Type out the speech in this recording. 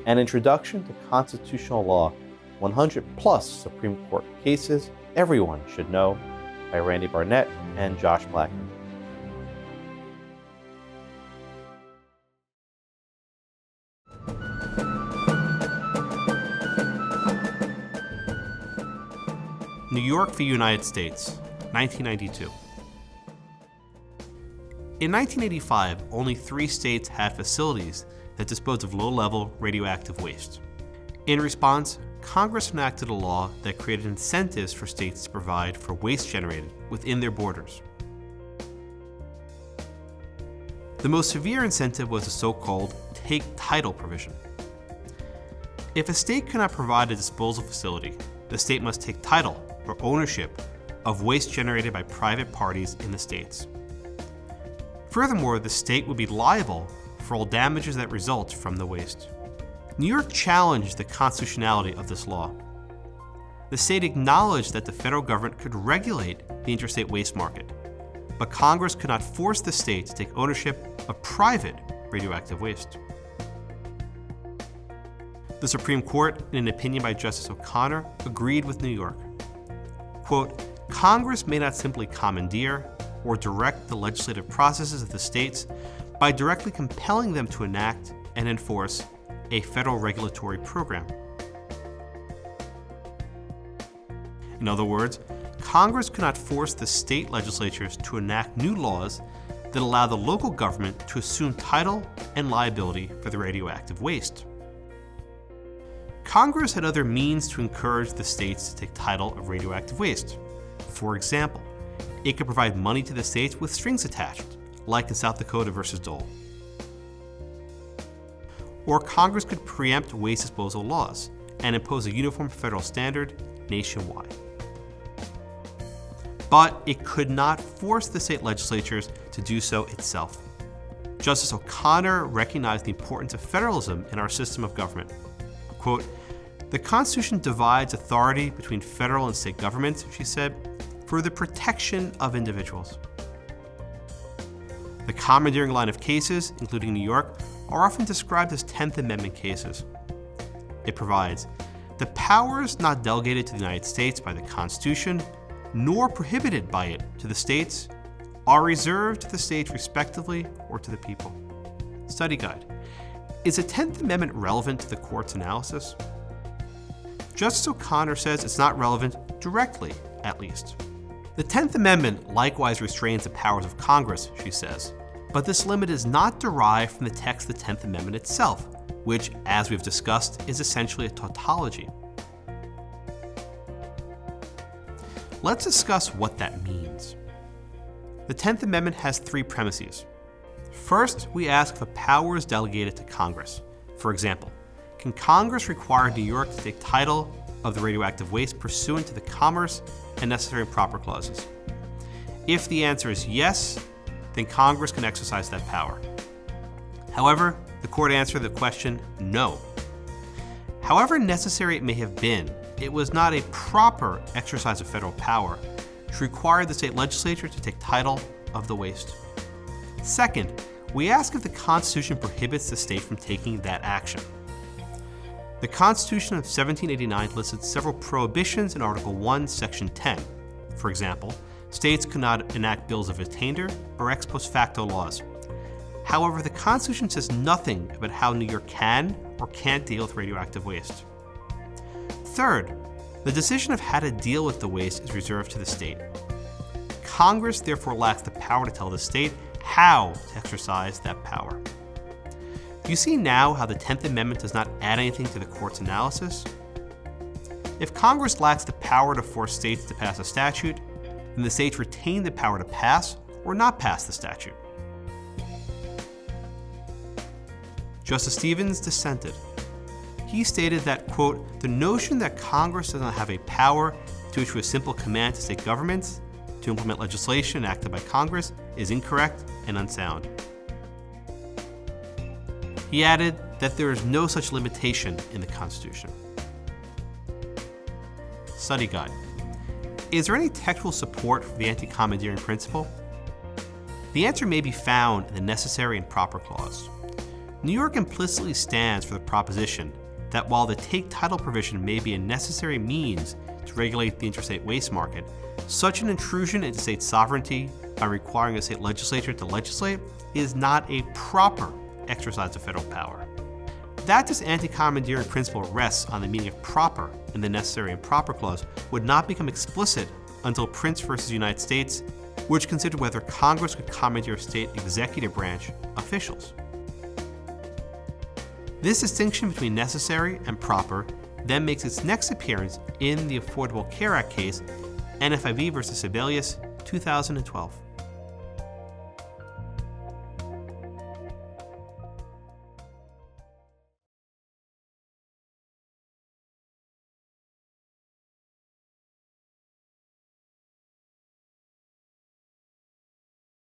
An Introduction to Constitutional Law, 100 plus Supreme Court Cases Everyone Should Know by Randy Barnett and Josh Blackman. New York v. United States, 1992. In 1985, only 3 states had facilities that disposed of low-level radioactive waste. In response, Congress enacted a law that created incentives for states to provide for waste generated within their borders. The most severe incentive was the so-called take title provision. If a state cannot provide a disposal facility, the state must take title or ownership of waste generated by private parties in the states. Furthermore, the state would be liable for all damages that result from the waste. New York challenged the constitutionality of this law. The state acknowledged that the federal government could regulate the interstate waste market, but Congress could not force the state to take ownership of private radioactive waste. The Supreme Court, in an opinion by Justice O'Connor, agreed with New York. Quote, Congress may not simply commandeer or direct the legislative processes of the states by directly compelling them to enact and enforce a federal regulatory program. In other words, Congress could not force the state legislatures to enact new laws that allow the local government to assume title and liability for the radioactive waste. Congress had other means to encourage the states to take title of radioactive waste. For example, it could provide money to the states with strings attached, like in South Dakota versus Dole. Or Congress could preempt waste disposal laws and impose a uniform federal standard nationwide. But it could not force the state legislatures to do so itself. Justice O'Connor recognized the importance of federalism in our system of government. Quote, the Constitution divides authority between federal and state governments, she said, for the protection of individuals. The commandeering line of cases, including New York, are often described as 10th Amendment cases. It provides, the powers not delegated to the United States by the Constitution, nor prohibited by it to the states, are reserved to the states respectively or to the people. Study guide. Is the 10th Amendment relevant to the court's analysis? Justice O'Connor says it's not relevant directly, at least. The 10th Amendment likewise restrains the powers of Congress, she says, but this limit is not derived from the text of the 10th Amendment itself, which, as we've discussed, is essentially a tautology. Let's discuss what that means. The 10th Amendment has 3 premises. First, we ask if a power is delegated to Congress. For example, can Congress require New York to take title of the radioactive waste pursuant to the Commerce and Necessary and Proper clauses? If the answer is yes, then Congress can exercise that power. However, the court answered the question no. However necessary it may have been, it was not a proper exercise of federal power to require the state legislature to take title of the waste. Second, we ask if the Constitution prohibits the state from taking that action. The Constitution of 1789 listed several prohibitions in Article 1, Section 10. For example, states could not enact bills of attainder or ex post facto laws. However, the Constitution says nothing about how New York can or can't deal with radioactive waste. Third, the decision of how to deal with the waste is reserved to the state. Congress therefore lacks the power to tell the state how to exercise that power. Do you see now how the 10th Amendment does not add anything to the court's analysis? If Congress lacks the power to force states to pass a statute, then the states retain the power to pass or not pass the statute. Justice Stevens dissented. He stated that, quote, the notion that Congress does not have a power to issue a simple command to state governments to implement legislation enacted by Congress is incorrect and unsound. He added that there is no such limitation in the Constitution. Study guide. Is there any textual support for the anti-commandeering principle? The answer may be found in the Necessary and Proper clause. New York implicitly stands for the proposition that while the take title provision may be a necessary means to regulate the interstate waste market, such an intrusion into state sovereignty by requiring a state legislature to legislate is not a proper exercise of federal power. That this anti-commandeering principle rests on the meaning of proper in the necessary and proper clause would not become explicit until Prince versus United States, which considered whether Congress could commandeer state executive branch officials. This distinction between necessary and proper then makes its next appearance in the Affordable Care Act case, NFIB versus Sebelius, 2012.